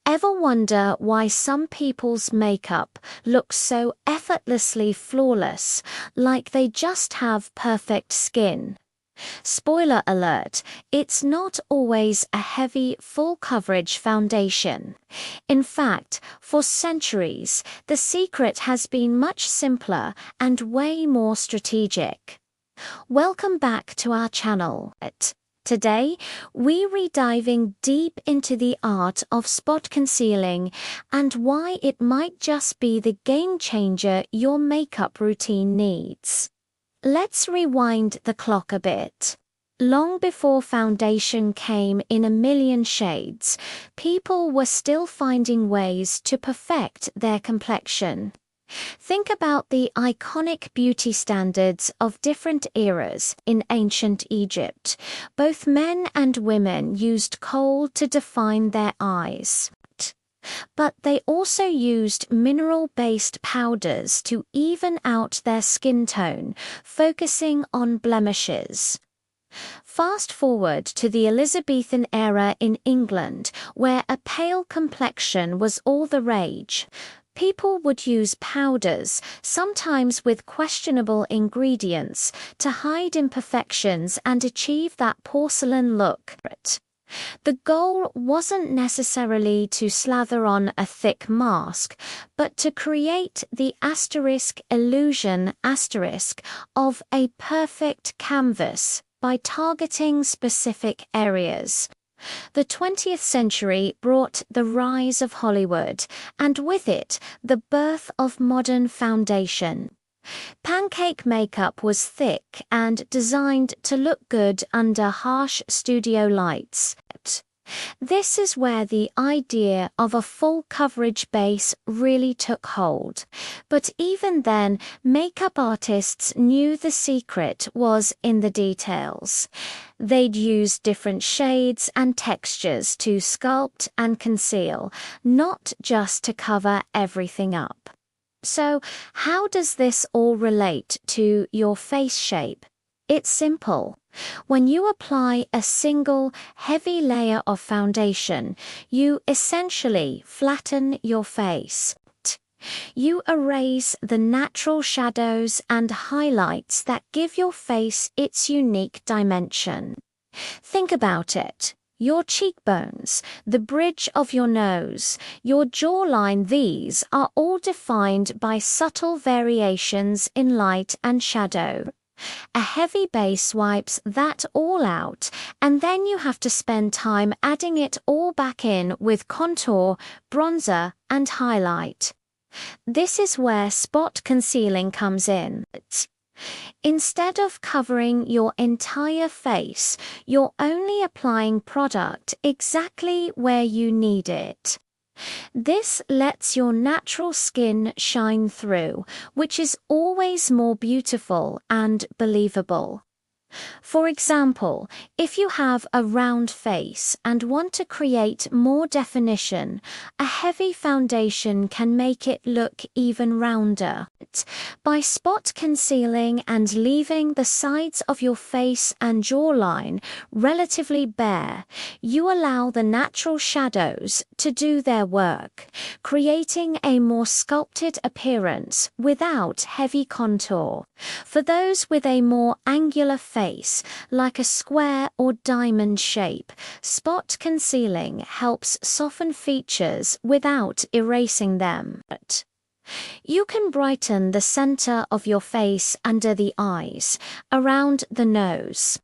Ever wonder why some people's makeup looks so effortlessly flawless, like they just have perfect skin? Spoiler alert, it's not always a heavy, full-coverage foundation. In fact, for centuries, the secret has been much simpler and way more strategic. Welcome back to our channel. Today, we're diving deep into the art of spot concealing and why it might just be the game changer your makeup routine needs. Let's rewind the clock a bit. Long before foundation came in a million shades, people were still finding ways to perfect their complexion. Think about the iconic beauty standards of different eras in ancient Egypt. Both men and women used kohl to define their eyes. But they also used mineral-based powders to even out their skin tone, focusing on blemishes. Fast forward to the Elizabethan era in England, where a pale complexion was all the rage. People would use powders, sometimes with questionable ingredients, to hide imperfections and achieve that porcelain look. The goal wasn't necessarily to slather on a thick mask, but to create the illusion of a perfect canvas by targeting specific areas. The 20th century brought the rise of Hollywood, and with it, the birth of modern foundation. Pancake makeup was thick and designed to look good under harsh studio lights. This is where the idea of a full coverage base really took hold. But even then, makeup artists knew the secret was in the details. They'd use different shades and textures to sculpt and conceal, not just to cover everything up. So, how does this all relate to your face shape? It's simple. When you apply a single, heavy layer of foundation, you essentially flatten your face. You erase the natural shadows and highlights that give your face its unique dimension. Think about it. Your cheekbones, the bridge of your nose, your jawline, these are all defined by subtle variations in light and shadow. A heavy base wipes that all out, and then you have to spend time adding it all back in with contour, bronzer, and highlight. This is where spot concealing comes in. Instead of covering your entire face, you're only applying product exactly where you need it. This lets your natural skin shine through, which is always more beautiful and believable. For example, if you have a round face and want to create more definition, a heavy foundation can make it look even rounder. By spot concealing and leaving the sides of your face and jawline relatively bare, you allow the natural shadows to do their work, creating a more sculpted appearance without heavy contour. For those with a more angular face, like a square or diamond shape, spot concealing helps soften features without erasing them. You can brighten the center of your face under the eyes, around the nose,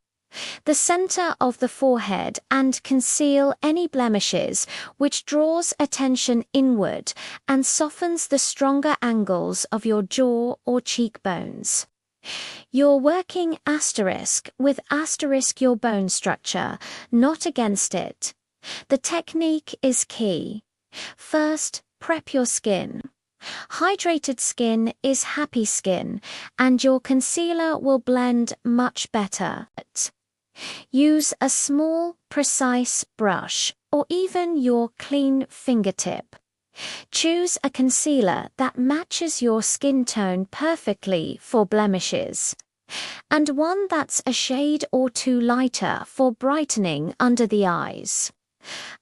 the center of the forehead, and conceal any blemishes, which draws attention inward and softens the stronger angles of your jaw or cheekbones. You're working with your bone structure, not against it. The technique is key. First, prep your skin. Hydrated skin is happy skin, and your concealer will blend much better. Use a small, precise brush, or even your clean fingertip. Choose a concealer that matches your skin tone perfectly for blemishes, and one that's a shade or two lighter for brightening under the eyes.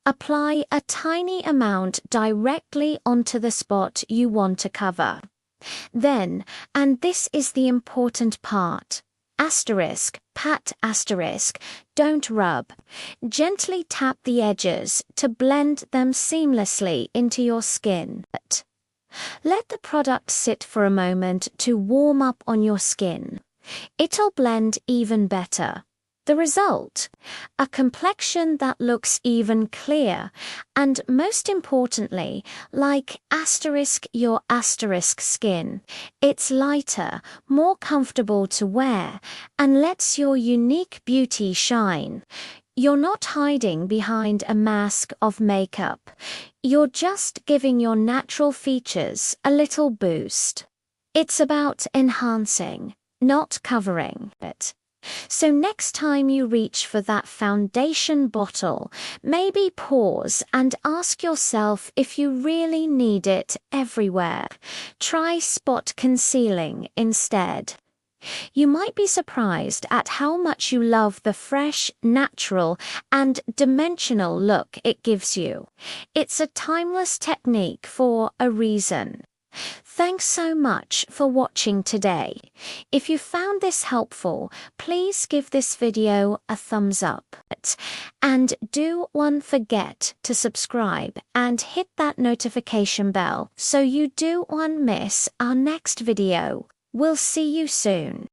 Apply a tiny amount directly onto the spot you want to cover. Then, and this is the important part, pat asterisk, don't rub. Gently tap the edges to blend them seamlessly into your skin. Let the product sit for a moment to warm up on your skin. It'll blend even better. The result? A complexion that looks even clear, and most importantly, like your skin. It's lighter, more comfortable to wear, and lets your unique beauty shine. You're not hiding behind a mask of makeup. You're just giving your natural features a little boost. It's about enhancing, not covering it. So next time you reach for that foundation bottle, maybe pause and ask yourself if you really need it everywhere. Try spot concealing instead. You might be surprised at how much you love the fresh, natural, and dimensional look it gives you. It's a timeless technique for a reason. Thanks so much for watching today. If you found this helpful, please give this video a thumbs up. And do not forget to subscribe and hit that notification bell so you don't miss our next video. We'll see you soon.